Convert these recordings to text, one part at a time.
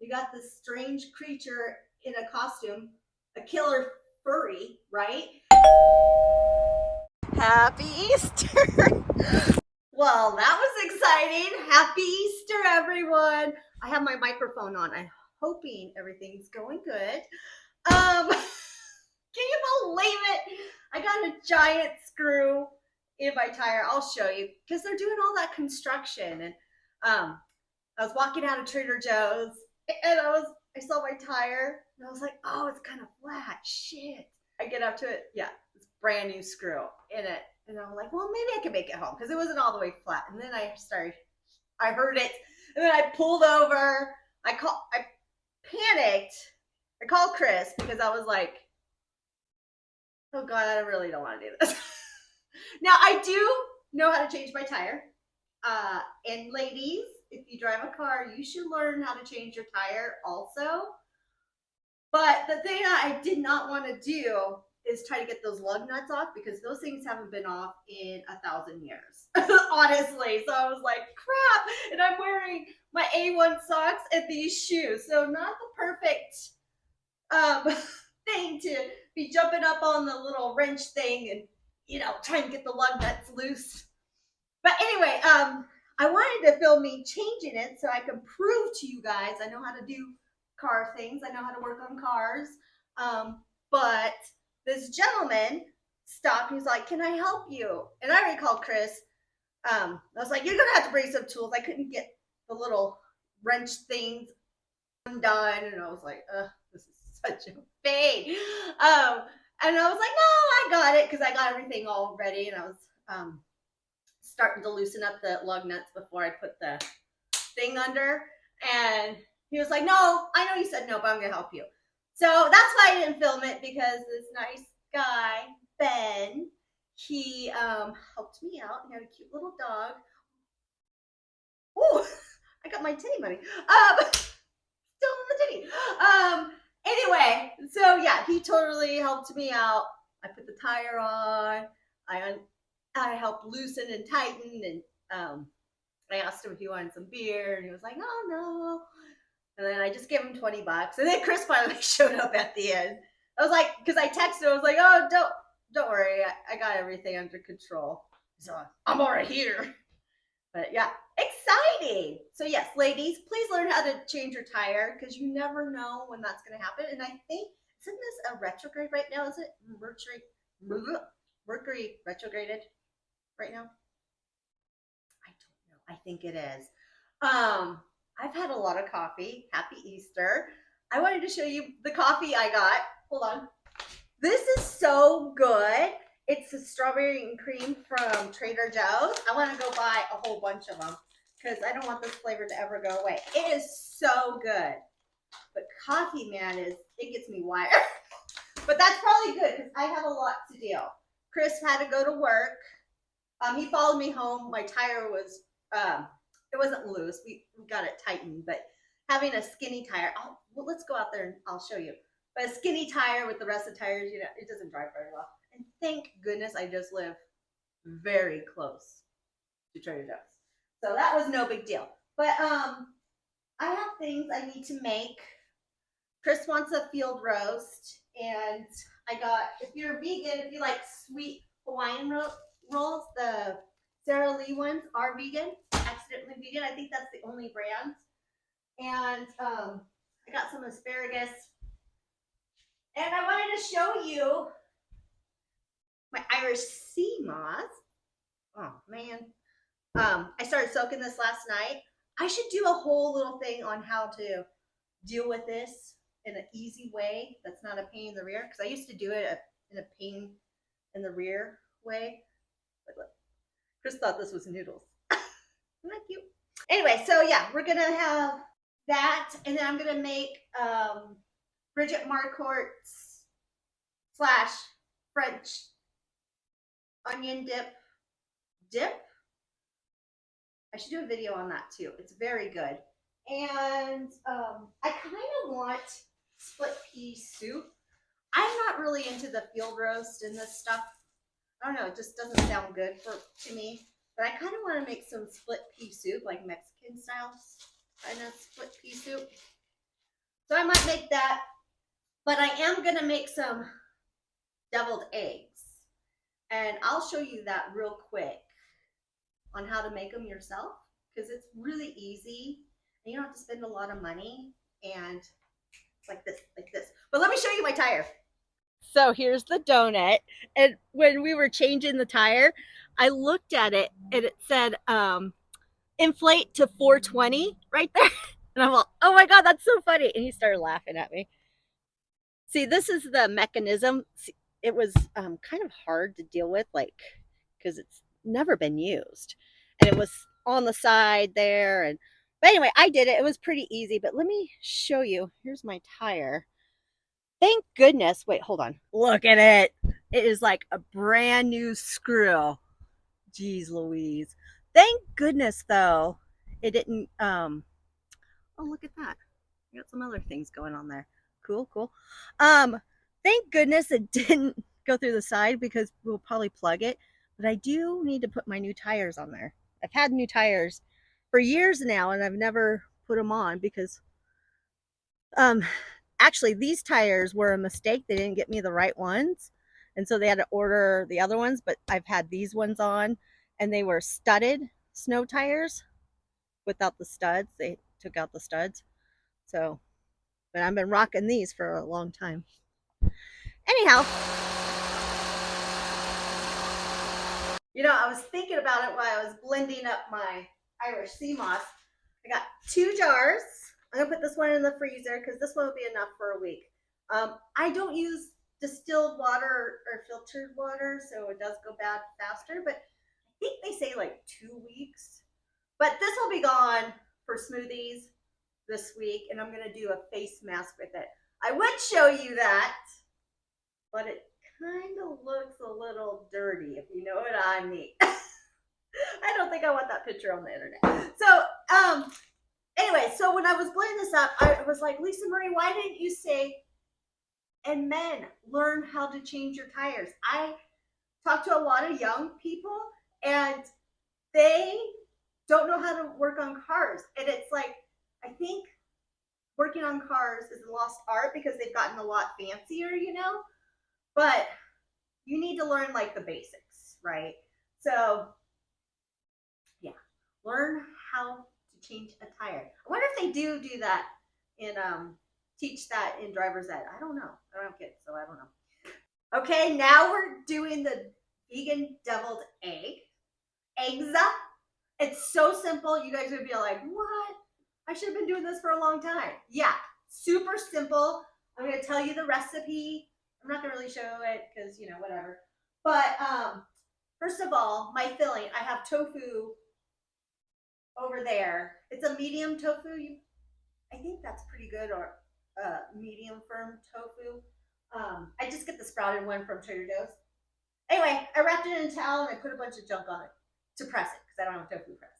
you got this strange creature in a costume, a killer furry, right? Happy Easter! Well, that was exciting. Happy Easter, everyone. I have my microphone on. I'm hoping everything's going good. Can you believe it? I got a giant screw in my tire. I'll show you because they're doing all that construction. And I was walking out of Trader Joe's and I saw my tire and I was like, oh, it's kind of flat. Shit. I get up to it. Yeah, it's brand new screw in it. And I'm like, well, maybe I can make it home because it wasn't all the way flat. And then I heard it. And then I pulled over. I panicked. I called Chris because I was like, oh God, I really don't want to do this. Now, I do know how to change my tire. And ladies, if you drive a car, you should learn how to change your tire also. But the thing I did not want to do is try to get those lug nuts off because those things haven't been off in 1,000 years, honestly. So I was like, crap. And I'm wearing my A1 socks and these shoes. So not the perfect thing to be jumping up on the little wrench thing and, trying to get the lug nuts loose. But anyway, I wanted to film me changing it so I can prove to you guys I know how to do car things. I know how to work on cars. But this gentleman stopped. He's like, can I help you? And I already called Chris. I was like, you're going to have to bring some tools. I couldn't get the little wrench things undone. And I was like, this is such a pain. And I was like, no, I got it because I got everything all ready. And I was starting to loosen up the lug nuts before I put the thing under. And he was like, no, I know you said no, but I'm going to help you. So that's why I didn't film it because this nice guy, Ben, he helped me out. He had a cute little dog. Ooh, I got my titty money. Still in the titty. Anyway, so yeah, he totally helped me out. I put the tire on. I helped loosen and tighten, and I asked him if he wanted some beer, and he was like, no. And then I just gave him $20, and then Chris finally showed up at the end. I was like, because I texted him, I was like, oh, don't worry, I got everything under control. So I'm already here. But yeah, exciting. So yes, ladies, please learn how to change your tire because you never know when that's going to happen. And I think, isn't this a retrograde right now? Is it Mercury retrograded right now? I don't know. I think it is. I've had a lot of coffee. Happy Easter. I wanted to show you the coffee I got. Hold on. This is so good. It's the strawberry and cream from Trader Joe's. I want to go buy a whole bunch of them because I don't want this flavor to ever go away. It is so good. But coffee, man, it gets me wired. But that's probably good because I have a lot to do. Chris had to go to work. He followed me home. My tire was, it wasn't loose. We got it tightened, but having a skinny tire, well, let's go out there and I'll show you. But a skinny tire with the rest of the tires, it doesn't drive very well. And thank goodness I just live very close to Trader Joe's. So that was no big deal. But I have things I need to make. Chris wants a field roast. And I got, if you're vegan, if you like sweet Hawaiian rolls, the Sara Lee ones are vegan, accidentally vegan. I think that's the only brand. And I got some asparagus. And I wanted to show you my Irish sea moss. Oh, man. I started soaking this last night. I should do a whole little thing on how to deal with this in an easy way that's not a pain in the rear. Because I used to do it in a pain in the rear way. But look, Chris thought this was noodles. Isn't that cute? Anyway, so yeah, we're going to have that. And then I'm going to make Bridget Marquardt's / French onion dip. I should do a video on that too. It's very good. And I kind of want split pea soup. I'm not really into the field roast and this stuff. I don't know, it just doesn't sound good to me. But I kind of want to make some split pea soup, like Mexican style kind of split pea soup. So I might make that, but I am gonna make some deviled eggs. And I'll show you that real quick on how to make them yourself because it's really easy and you don't have to spend a lot of money and it's like this, like this. But let me show you my tire. So here's the donut. And when we were changing the tire, I looked at it and it said inflate to 420 right there. And I'm like, oh my God, that's so funny. And he started laughing at me. See, this is the mechanism. See, it was kind of hard to deal with, like, because it's never been used. And it was on the side there. And but anyway, I did it. It was pretty easy. But let me show you. Here's my tire. Thank goodness. Wait, hold on. Look at it. It is like a brand new screw. Jeez Louise. Thank goodness though. It didn't oh look at that. I got some other things going on there. Cool, cool. Thank goodness it didn't go through the side because we'll probably plug it. But I do need to put my new tires on there. I've had new tires for years now and I've never put them on because actually these tires were a mistake. They didn't get me the right ones. And so they had to order the other ones, but I've had these ones on and they were studded snow tires without the studs. They took out the studs. So, but I've been rocking these for a long time. Anyhow, you know, I was thinking about it while I was blending up my Irish sea moss. I got 2 jars. I'm gonna put this one in the freezer because this one will be enough for a week. I don't use distilled water or filtered water, so it does go bad faster, but I think they say like 2 weeks. But this will be gone for smoothies this week, and I'm gonna do a face mask with it. I would show you that, but it kind of looks a little dirty, if you know what I mean. I don't think I want that picture on the internet. So, anyway, so when I was blending this up, I was like, Lisa Marie, why didn't you say, and men, learn how to change your tires? I talk to a lot of young people, and they don't know how to work on cars. And it's like, I think working on cars is a lost art because they've gotten a lot fancier, you know? But you need to learn like the basics, right? So, yeah, learn how to change a tire. I wonder if they do that in teach that in driver's ed. I don't know. I don't have kids, so I don't know. Okay, now we're doing the vegan deviled eggs. It's so simple. You guys would be like, what? I should have been doing this for a long time. Yeah, super simple. I'm going to tell you the recipe. I'm not going to really show it because, you know, whatever. But first of all, my filling, I have tofu over there. It's a medium tofu. I think that's pretty good, or medium firm tofu. I just get the sprouted one from Trader Joe's. Anyway, I wrapped it in a towel and I put a bunch of junk on it to press it because I don't have a tofu press.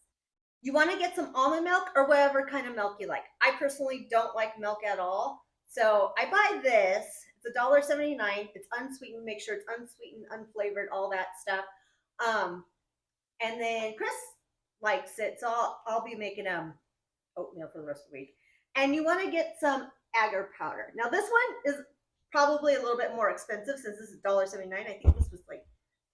You want to get some almond milk or whatever kind of milk you like. I personally don't like milk at all. So I buy this. It's $1.79. It's unsweetened. Make sure it's unsweetened, unflavored, all that stuff. And then Chris likes it, so I'll be making oatmeal for the rest of the week. And you want to get some agar powder. Now this one is probably a little bit more expensive since this is $1.79. I think this was like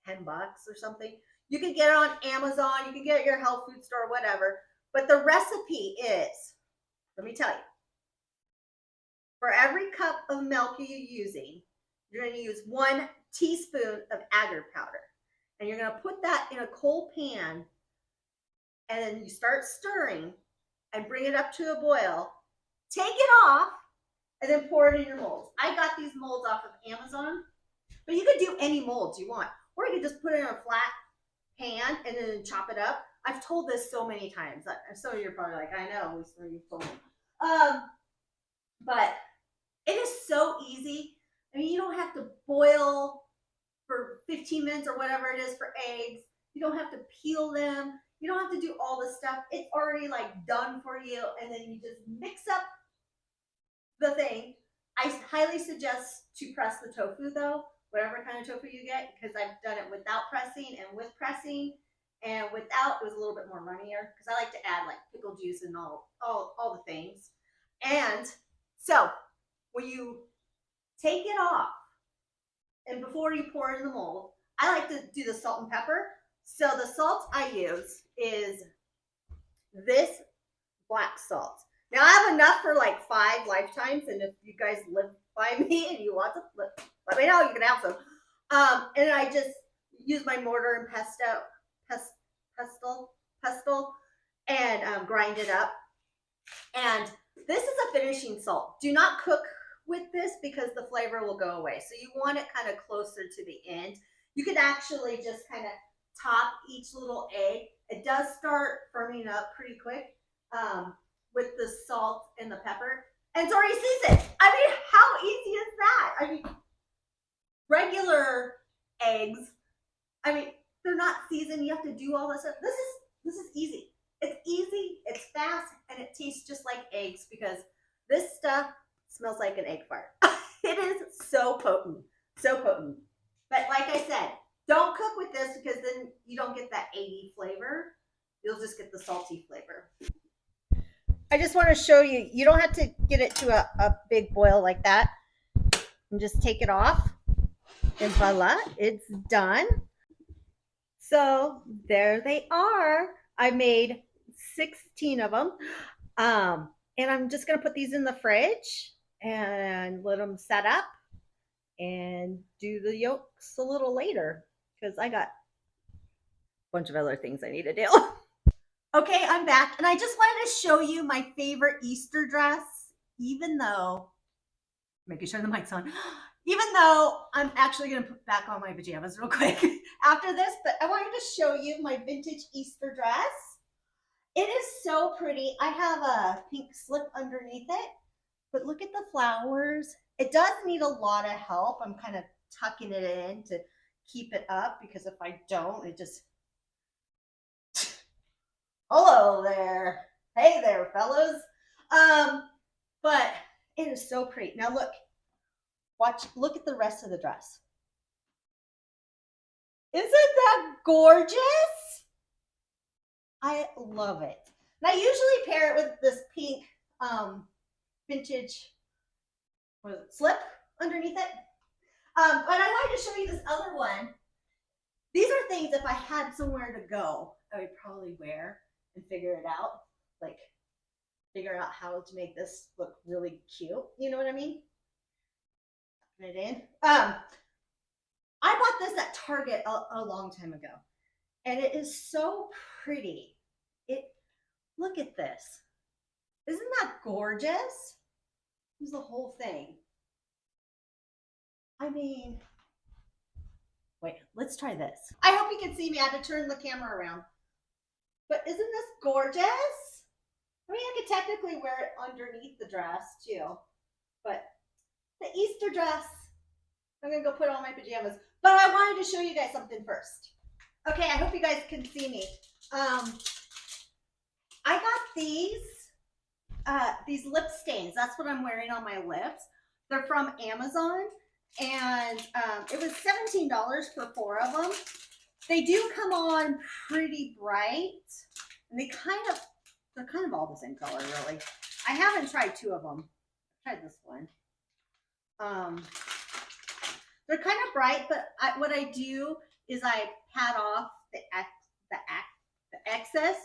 $10 or something. You can get it on Amazon. You can get it at your health food store, whatever. But the recipe is, let me tell you, for every cup of milk you're using, you're going to use 1 teaspoon of agar powder. And you're going to put that in a cold pan, and then you start stirring and bring it up to a boil. Take it off, and then pour it in your molds. I got these molds off of Amazon, but you could do any molds you want. Or you could just put it in a flat pan and then chop it up. I've told this so many times. Some of you are probably like, I know, you've told me. But it is so easy. I mean, you don't have to boil for 15 minutes or whatever it is for eggs. You don't have to peel them. You don't have to do all this stuff. It's already like done for you. And then you just mix up the thing. I highly suggest to press the tofu though, whatever kind of tofu you get, because I've done it without pressing and with pressing. And without, it was a little bit more runnier because I like to add like pickle juice and all the things. And So when you take it off and before you pour it in the mold, I like to do the salt and pepper. So the salt I use is this black salt. Now I have enough for like 5 lifetimes, and if you guys live by me and you want to, let me know. You can have some. And I just use my mortar and pestle, and grind it up. And this is a finishing salt. Do not cook with this because the flavor will go away. So you want it kind of closer to the end. You can actually just kind of top each little egg. It does start firming up pretty quick with the salt and the pepper. And it's already seasoned. I mean, how easy is that? I mean, regular eggs, I mean, they're not seasoned. You have to do all this stuff. This is easy. It's easy, it's fast, and it tastes just like eggs because this stuff smells like an egg fart. It is so potent, so potent. But like I said, don't cook with this because then you don't get that eggy flavor. You'll just get the salty flavor. I just want to show you, you don't have to get it to a big boil like that. And just take it off. And voila, it's done. So there they are. I made 16 of them. And I'm just going to put these in the fridge and let them set up and do the yolks a little later because I got a bunch of other things I need to do. Okay, I'm back, and I just wanted to show you my favorite Easter dress, even though, making sure the mic's on, even though I'm actually going to put back on my pajamas real quick after this, but I wanted to show you my vintage Easter dress. It is so pretty. I have a pink slip underneath it, but look at the flowers. It does need a lot of help. I'm kind of tucking it in to keep it up because if I don't, it just... Hello there. Hey there, fellas. But it is so pretty. Now look at the rest of the dress. Isn't that gorgeous? I love it. And I usually pair it with this pink vintage slip underneath it. But I wanted to show you this other one. These are things if I had somewhere to go, I would probably wear and figure it out. Like figure out how to make this look really cute. You know what I mean? Put it in. I bought this at Target a long time ago. And it is so pretty. Look at this. Isn't that gorgeous? Here's the whole thing. I mean, wait, let's try this. I hope you can see me. I had to turn the camera around. But isn't this gorgeous? I mean, I could technically wear it underneath the dress too. But the Easter dress, I'm going to go put on my pajamas. But I wanted to show you guys something first. Okay, I hope you guys can see me. I got these lip stains. That's what I'm wearing on my lips. They're from Amazon. And it was $17 for 4 of them. They do come on pretty bright, and they're kind of all the same color, really. I haven't tried 2 of them. I've tried this one. They're kind of bright, but what I do is I pat off the excess.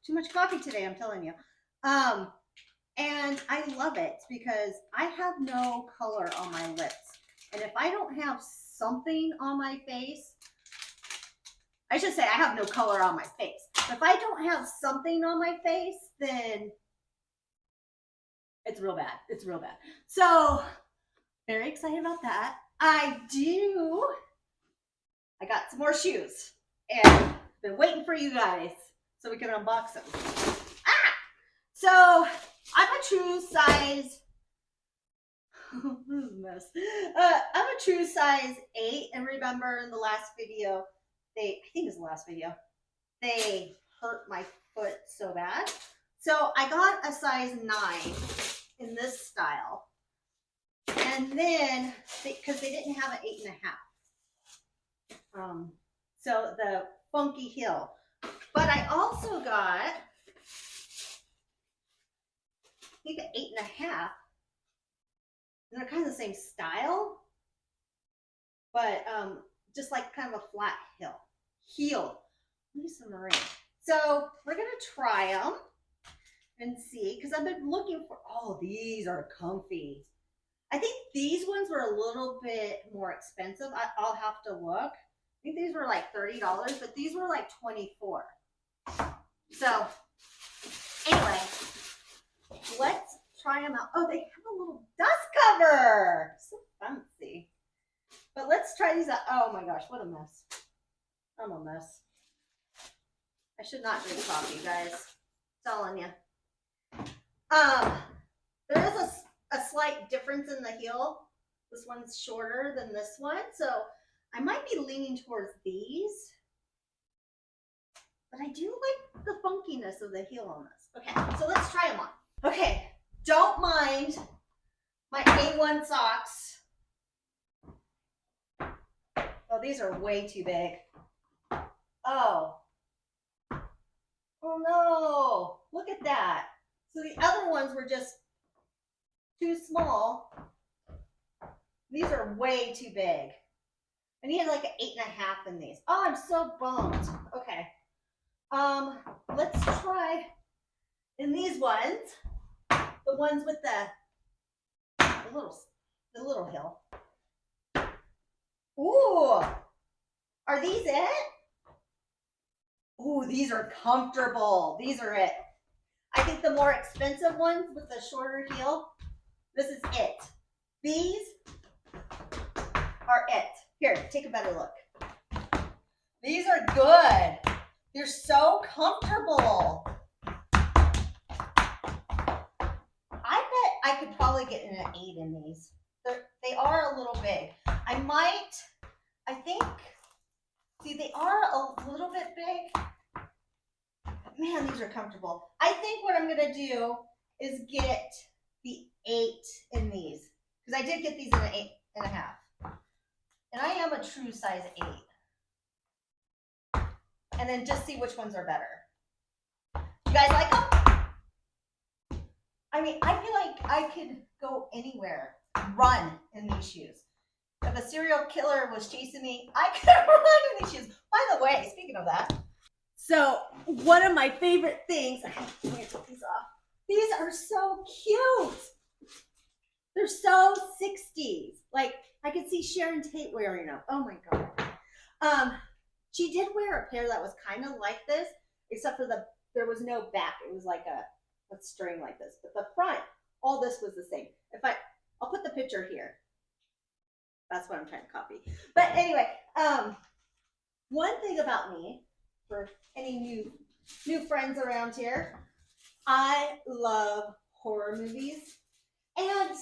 Too much coffee today, I'm telling you. And I love it because I have no color on my lips. And if I don't have something on my face, I should say I have no color on my face. But if I don't have something on my face, then it's real bad. It's real bad. So very excited about that. I got some more shoes and been waiting for you guys so we can unbox them. So I'm a true size, this is a mess. I'm a true size 8, and remember in the last video, I think it was the last video, they hurt my foot so bad. So I got a size 9 in this style. And then, because they didn't have an 8.5. So the funky heel. But I also got think an 8.5. And they're kind of the same style, but just like kind of a flat heel. Let me see Marie. So we're gonna try them and see, because I've been looking for. Oh, these are comfy. I think these ones were a little bit more expensive. I'll have to look. I think these were like $30, but these were like $24. So anyway, let's try them out. Oh, they have a little dust cover. So fancy. But let's try these out. Oh my gosh, what a mess. I'm a mess. I should not drink coffee, guys. Telling you. There is a slight difference in the heel. This one's shorter than this one, so I might be leaning towards these. But I do like the funkiness of the heel on this. Okay, so let's try them on. Okay, don't mind my A1 socks. Oh, these are way too big. Oh. Oh no, look at that. So the other ones were just too small. These are way too big. I needed like an 8.5 in these. Oh, I'm so bummed. Okay. Let's try in these ones, the ones with the little heel. Ooh, are these it? Ooh, these are comfortable. These are it. I think the more expensive ones with the shorter heel, this is it. These are it. Here, take a better look. These are good. They're so comfortable. I bet I could probably get an 8 in these. They are a little big. See, they are a little bit big. Man, these are comfortable. I think what I'm going to do is get the 8 in these. Because I did get these in an 8.5. And I am a true size 8. And then just see which ones are better. You guys like them? I mean, I feel like I could go anywhere, run in these shoes. If a serial killer was chasing me, I could run in these shoes. By the way, speaking of that, so one of my favorite things, I'm going to take these off. These are so cute. They're so 60s. Like, I could see Sharon Tate wearing them. Oh my God. She did wear a pair that was kind of like this, except for there was no back. It was like a string like this. But the front, all this was the same. I'll put the picture here. That's what I'm trying to copy. But anyway, one thing about me, for any new friends around here, I love horror movies. And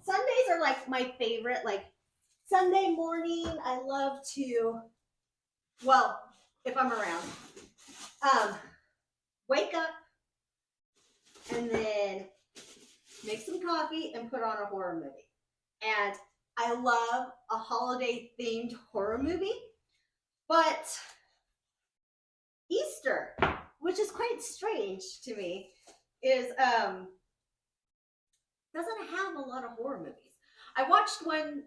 Sundays are like my favorite. Like Sunday morning, I love to, well, if I'm around, wake up and then make some coffee and put on a horror movie. And I love a holiday themed horror movie, but Easter, which is quite strange to me, is doesn't have a lot of horror movies. I watched one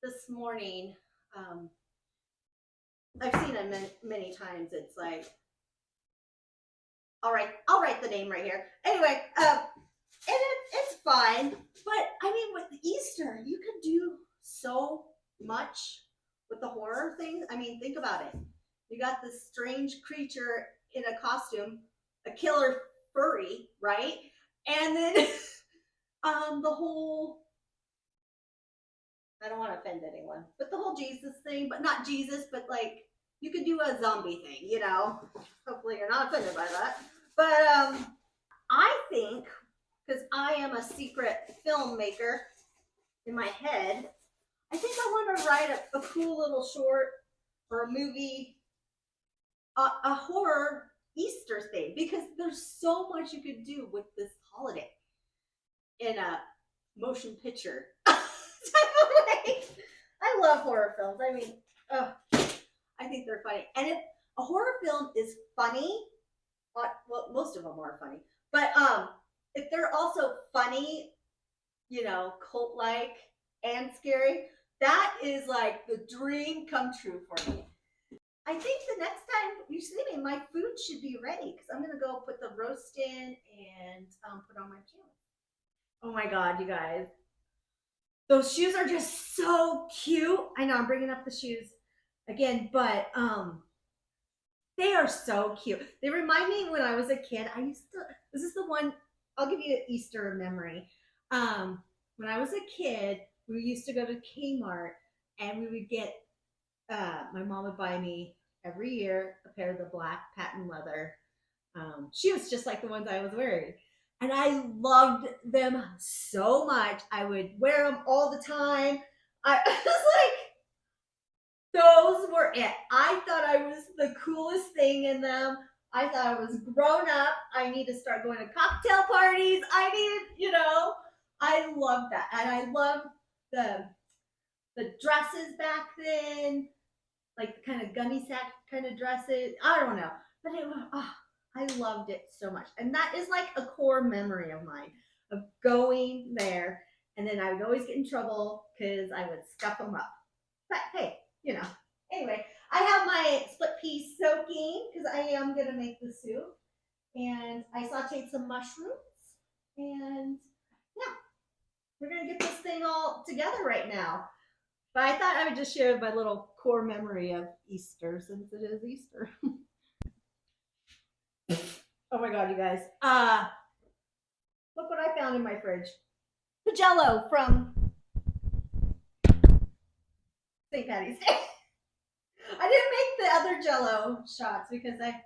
this morning. I've seen it many times. It's like, all right, I'll write the name right here. Anyway, and it's fine, but I mean, with Easter, you could do so much with the horror thing. I mean, think about it. You got this strange creature in a costume, a killer furry, right? And then the whole, I don't want to offend anyone, but the whole Jesus thing, but not Jesus, but like you could do a zombie thing, you know. Hopefully you're not offended by that. But I think, because I am a secret filmmaker in my head, I think I want to write a cool little short or a movie, a horror Easter thing, because there's so much you could do with this holiday in a motion picture type of way. I love horror films. I mean, I think they're funny. And if a horror film is funny, well, most of them are funny, but if they're also funny, cult-like and scary, that is like the dream come true for me. I think the next time you see me, my food should be ready because I'm gonna go put the roast in and put on my pajamas. Oh my god, you guys, those shoes are just so cute. I know I'm bringing up the shoes again, but they are so cute. They remind me when I was a kid. This is the one, I'll give you an Easter memory. When I was a kid, we used to go to Kmart and we would get, my mom would buy me every year a pair of the black patent leather shoes, just like the ones I was wearing. And I loved them so much. I would wear them all the time. I was like, those were it. I thought I was the coolest thing in them. I thought I was grown up. I need to start going to cocktail parties. I loved that. And I loved the dresses back then, like the kind of gunny sack kind of dresses. I don't know. But I loved it so much. And that is like a core memory of mine of going there. And then I would always get in trouble because I would scuff them up. But hey, anyway, I have my split pea soaking because I am going to make the soup. And I sauteed some mushrooms. And yeah, we're going to get this thing all together right now. But I thought I would just share my little core memory of Easter since it is Easter. Oh my god, you guys. Look what I found in my fridge. The Jell-O from St. Patty's Day. I didn't make the other Jell-O shots because I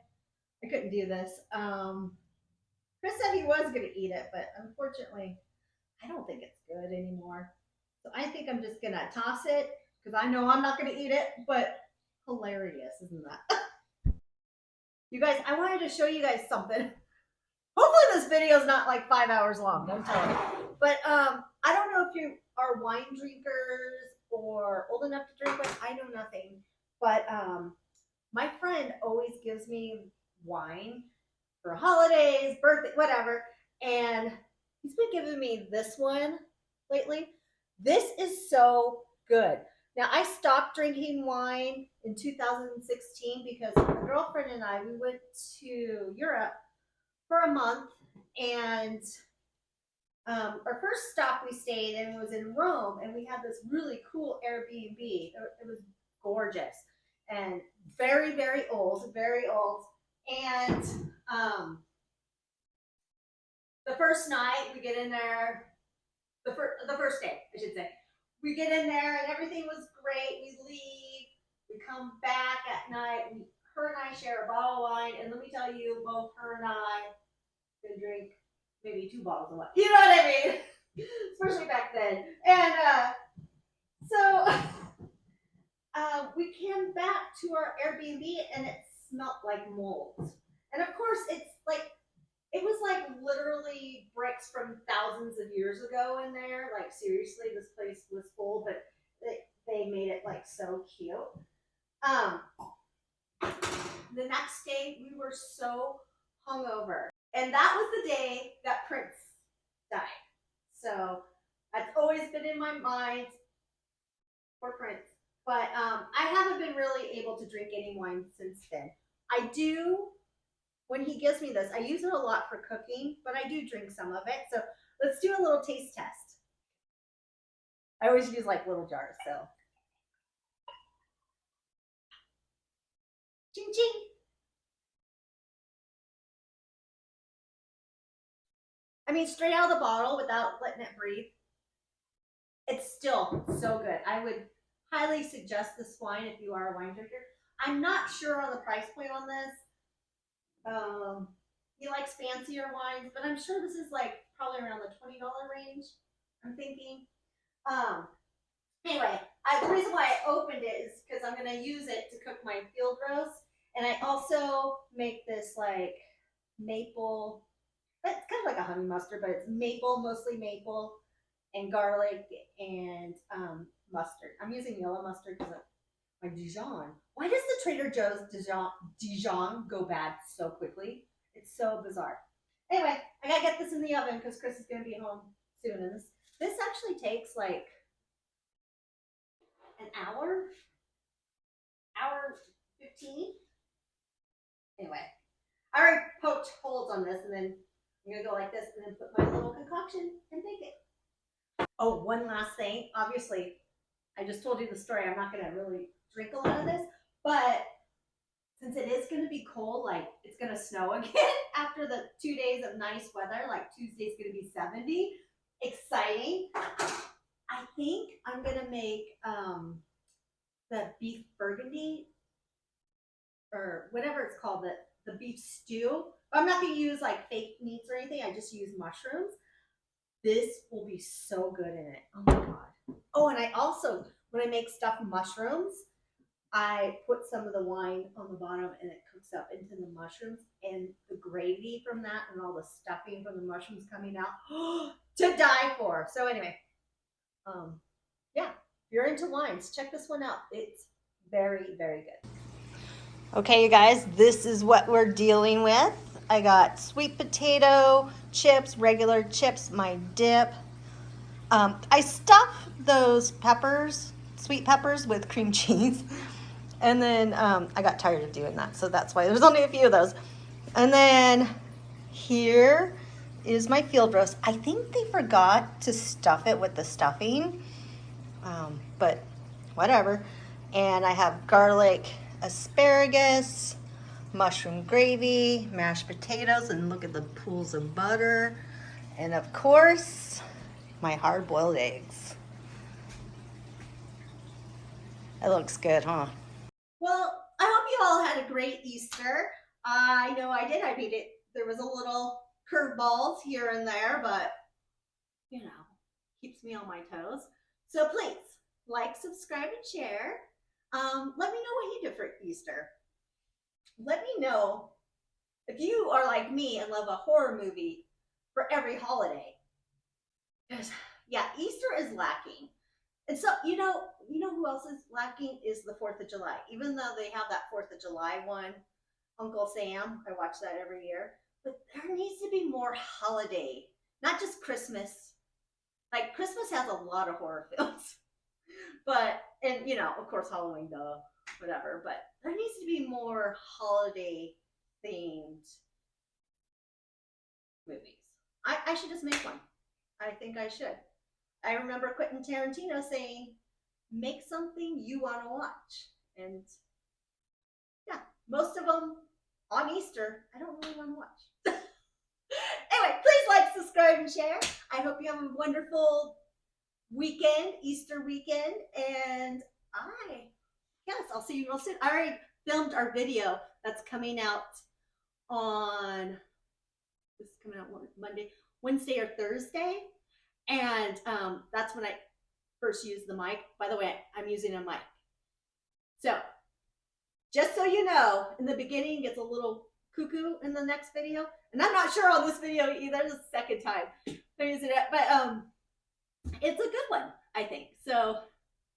couldn't do this. Chris said he was going to eat it, but unfortunately, I don't think it's good anymore. So I think I'm just going to toss it because I know I'm not going to eat it, but hilarious, isn't that? You guys, I wanted to show you guys something. Hopefully this video is not like 5 hours long, don't tell me. But I don't know if you are wine drinkers or old enough to drink wine. I know nothing. But my friend always gives me wine for holidays, birthday, whatever. And he's been giving me this one lately. This is so good. Now, I stopped drinking wine in 2016 because my girlfriend and I, we went to Europe for a month. And our first stop we stayed in was in Rome. And we had this really cool Airbnb. It was gorgeous and very, very old, very old. And the first night we get in there, the first day, I should say, we get in there and everything was great. We leave, we come back at night. Her and I share a bottle of wine, and let me tell you, both her and I can drink maybe 2 bottles of wine. You know what I mean? Especially back then. And so we came back to our Airbnb, and it smelled like mold. And of course, it was like literally bricks from thousands of years ago in there. Like seriously, this place was full, but they made it like so cute. The next day we were so hungover, and that was the day that Prince died. So that's always been in my mind for Prince. But I haven't been really able to drink any wine since then. I do. When he gives me this, I use it a lot for cooking, but I do drink some of it. So let's do a little taste test. I always use like little jars, so. Ching ching. I mean, straight out of the bottle without letting it breathe. It's still so good. I would highly suggest this wine if you are a wine drinker. I'm not sure on the price point on this. He likes fancier wines, but I'm sure this is like probably around the $20 range, I'm thinking. Anyway, the reason why I opened it is because I'm going to use it to cook my field roast. And I also make this like maple, it's kind of like a honey mustard, but it's maple, mostly maple, and garlic and mustard. I'm using yellow mustard because my Dijon. Why does the Trader Joe's Dijon go bad so quickly? It's so bizarre. Anyway, I gotta get this in the oven because Chris is gonna be home soon. And this actually takes like an hour 15. Anyway, I already poked holes on this, and then I'm gonna go like this and then put my little concoction and bake it. Oh, one last thing. Obviously, I just told you the story. I'm not gonna really drink a lot of this, but since it is gonna be cold, like it's gonna snow again after the 2 days of nice weather, like Tuesday's gonna be 70. Exciting. I think I'm gonna make the beef burgundy or whatever it's called, the beef stew. I'm not gonna use like fake meats or anything. I just use mushrooms. This will be so good in it. Oh my god. Oh, and I also, when I make stuffed mushrooms, I put some of the wine on the bottom and it cooks up into the mushrooms, and the gravy from that and all the stuffing from the mushrooms coming out to die for. So anyway, yeah, if you're into wines, check this one out. It's very, very good. Okay, you guys, this is what we're dealing with. I got sweet potato chips, regular chips, my dip. I stuff those peppers, sweet peppers, with cream cheese. And then I got tired of doing that, so that's why there's only a few of those. And then here is my field roast. I think they forgot to stuff it with the stuffing, but whatever. And I have garlic asparagus, mushroom gravy, mashed potatoes, and look at the pools of butter. And of course, my hard-boiled eggs. That looks good, huh? Well, I hope you all had a great Easter. I know I did. I mean, there was a little curveballs here and there, but you know, keeps me on my toes. So please like, subscribe, and share. Let me know what you did for Easter. Let me know if you are like me and love a horror movie for every holiday. Yeah, Easter is lacking. And so, you know who else is lacking is the 4th of July. Even though they have that 4th of July one, Uncle Sam, I watch that every year. But there needs to be more holiday, not just Christmas. Like, Christmas has a lot of horror films. But, and you know, of course, Halloween, duh, whatever. But there needs to be more holiday themed movies. I should just make one. I think I should. I remember Quentin Tarantino saying, make something you want to watch. And yeah, most of them on Easter, I don't really want to watch. Anyway, please like, subscribe, and share. I hope you have a wonderful weekend, Easter weekend. And I'll see you real soon. I already filmed our video that's coming out on, this is coming out Monday, Wednesday or Thursday. And that's when I first used the mic. By the way, I'm using a mic. So, just so you know, in the beginning, it gets a little cuckoo in the next video. And I'm not sure on this video either. This is the second time I'm using it. But it's a good one, I think. So,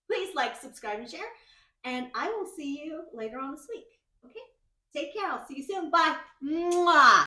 please like, subscribe, and share. And I will see you later on this week. Okay? Take care. I'll see you soon. Bye. Mwah.